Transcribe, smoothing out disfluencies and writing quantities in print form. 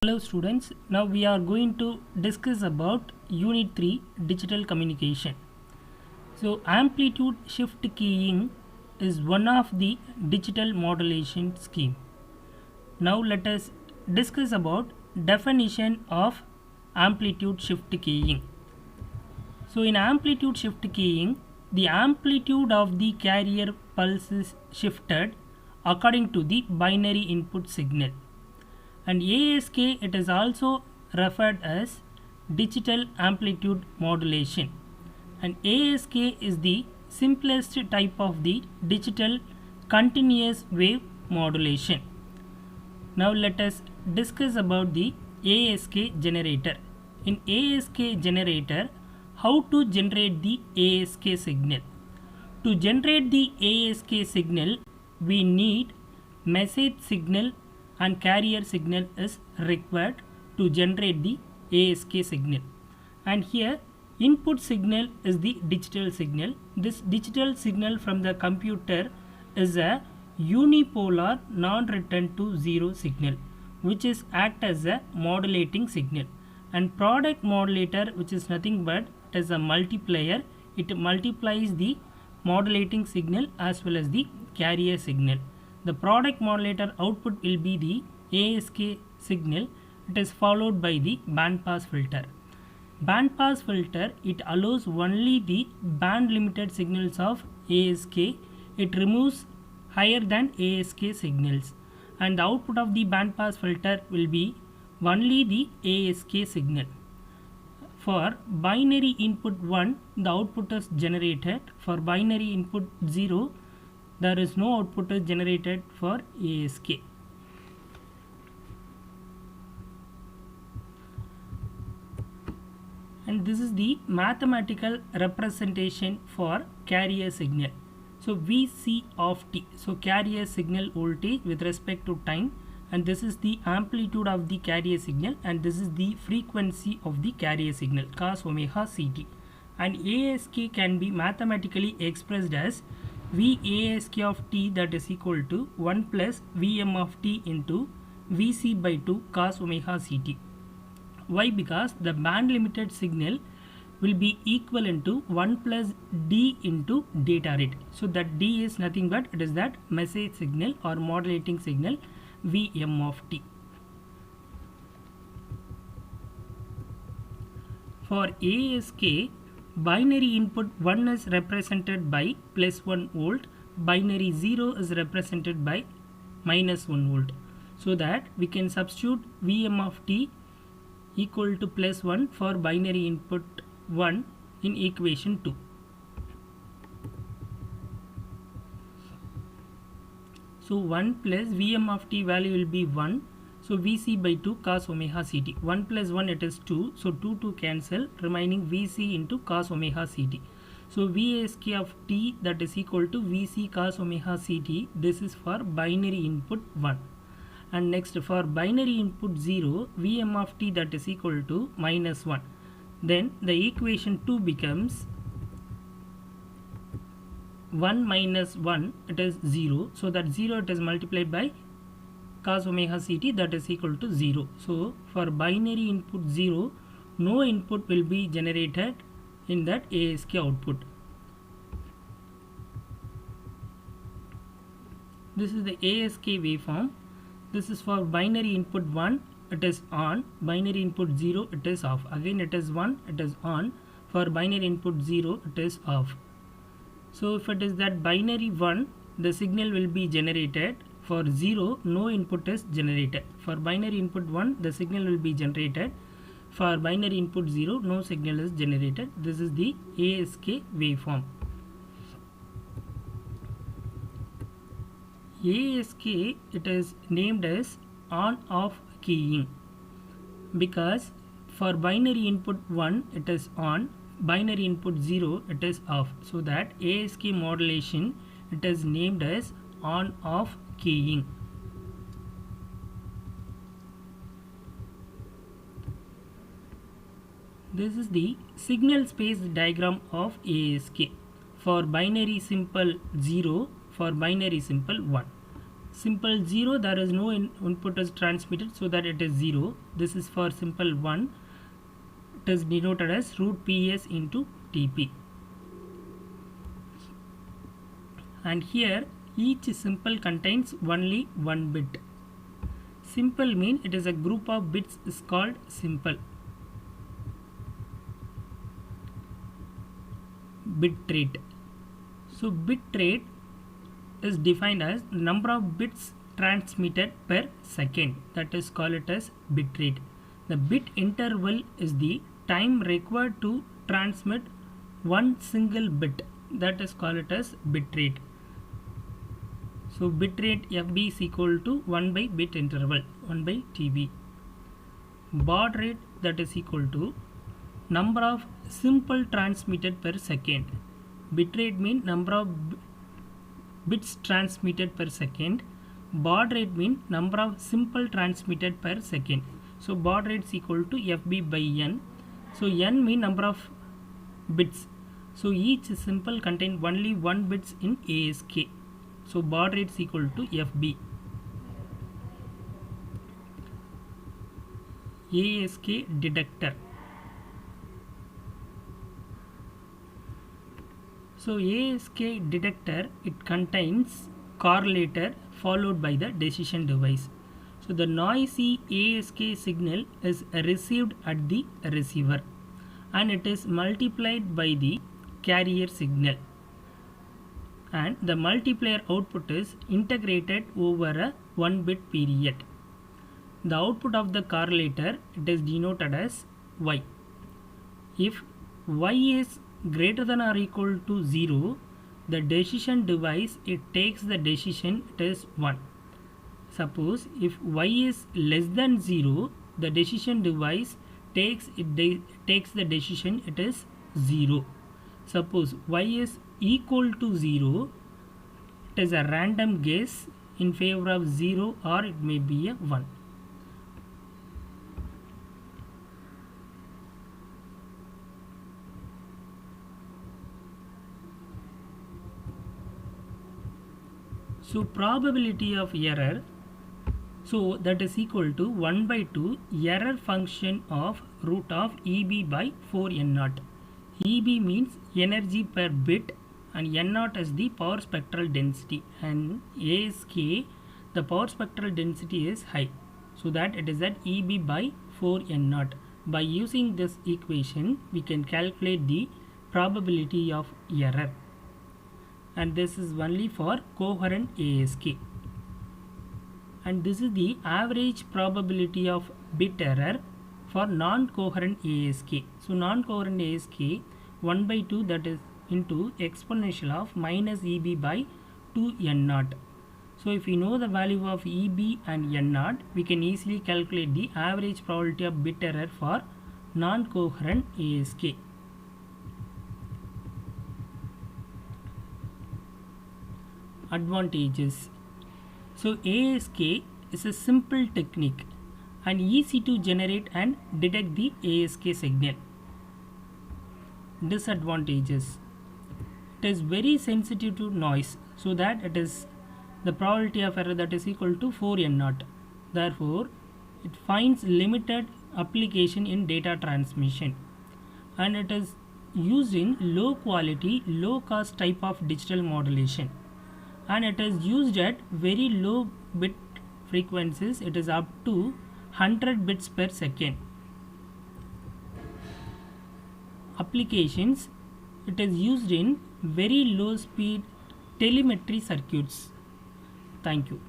Hello students, now we are going to discuss about Unit 3 Digital Communication. So amplitude shift keying is one of the digital modulation scheme. Now let us discuss about definition of amplitude shift keying. So in amplitude shift keying, the amplitude of the carrier pulse is shifted according to the binary input signal. And ASK, it is also referred as digital amplitude modulation, and ASK is the simplest type of the digital continuous wave modulation. Now let us discuss about the ASK generator. In ASK generator, how to generate the ASK signal? To generate the ASK signal, we need message signal and carrier signal is required to generate the ASK signal. And here input signal is the digital signal. This digital signal from the computer is a unipolar non-return to zero signal, which is act as a modulating signal. And product modulator, which is nothing but it is a multiplier. It multiplies the modulating signal as well as the carrier signal. The product modulator output will be the ASK signal. It is followed by the band pass filter. Band pass filter, it allows only the band limited signals of ASK. It removes higher than ASK signals, and the output of the band pass filter will be only the ASK signal. For binary input 1, the output is generated. For binary input 0, there is no output is generated for ASK. And this is the mathematical representation for carrier signal. So Vc of t, so carrier signal voltage with respect to time, and this is the amplitude of the carrier signal, and this is the frequency of the carrier signal cos omega ct. And ASK can be mathematically expressed as Vask of t, that is equal to 1 plus Vm of t into Vc by 2 cos omega ct. Why? Because the band limited signal will be equivalent to 1 plus d into data rate. So that d is nothing but it is that message signal or modulating signal Vm of t. For ASK, binary input 1 is represented by plus 1 volt, binary 0 is represented by minus 1 volt. So that we can substitute Vm of t equal to plus 1 for binary input 1 in equation 2. So 1 plus Vm of t value will be 1. So Vc by 2 cos omega ct. 1 plus 1 it is 2. So 2 cancel, remaining Vc into cos omega ct. So Vask of t, that is equal to Vc cos omega ct. This is for binary input 1. And next for binary input 0, Vm of t, that is equal to minus 1. Then the equation 2 becomes 1 minus 1, it is 0. So that 0 it is multiplied by cos omega ct, that is equal to 0. So for binary input 0, no input will be generated in that ASK output. This is the ASK waveform. This is for binary input 1, it is on. Binary input 0, it is off. Again it is 1, it is on. For binary input 0, it is off. So if it is that binary 1, the signal will be generated. For 0, no input is generated. For binary input 1, the signal will be generated. For binary input 0, no signal is generated. This is the ASK waveform. ASK, it is named as on-off keying because for binary input 1 it is on, binary input 0 it is off. So that ASK modulation, it is named as on-off keying. This is the signal space diagram of ASK for binary simple 0, for binary simple 1. Simple 0, there is no input is transmitted, so that it is 0. This is for simple 1. It is denoted as root PS into TP. And here each simple contains only one bit. Simple mean it is a group of bits is called simple. Bit rate. So bit rate is defined as number of bits transmitted per second, that is called it as bit rate. The bit interval is the time required to transmit one single bit, that is called it as bit rate. So bit rate FB is equal to 1 by bit interval, 1 by TB. Baud rate, that is equal to number of simple transmitted per second. Bit rate mean number of bits transmitted per second. Baud rate mean number of simple transmitted per second. So baud rate is equal to FB by N. So N mean number of bits. So each simple contain only one bits in ASK. So baud rate is equal to FB. ASK detector. So ASK detector, it contains correlator followed by the decision device. So the noisy ASK signal is received at the receiver and it is multiplied by the carrier signal, and the multiplier output is integrated over a 1 bit period. The output of the correlator, it is denoted as Y. If Y is greater than or equal to 0, the decision device, it takes the decision, it is 1. Suppose if Y is less than 0, the decision device takes the decision, it is 0. Suppose Y is equal to 0, it is a random guess in favor of 0 or it may be a 1. So probability of error, so that is equal to 1 by 2 error function of root of EB by 4N0. EB means energy per bit and N0 is the power spectral density, and ASK, the power spectral density is high, so that it is at EB by 4N0. By using this equation, we can calculate the probability of error, and this is only for coherent ASK. And this is the average probability of bit error for non-coherent ASK. So non-coherent ASK 1 by 2, that is into exponential of minus EB by 2N0. So if we know the value of EB and N0, we can easily calculate the average probability of bit error for non-coherent ASK. Advantages. So ASK is a simple technique and easy to generate and detect the ASK signal. Disadvantages. It is very sensitive to noise, so that it is the probability of error, that is equal to 4N0. Therefore, it finds limited application in data transmission, and it is used in low quality, low cost type of digital modulation, and it is used at very low bit frequencies. It is up to 100 bits per second. Applications. It is used in very low speed telemetry circuits. Thank you.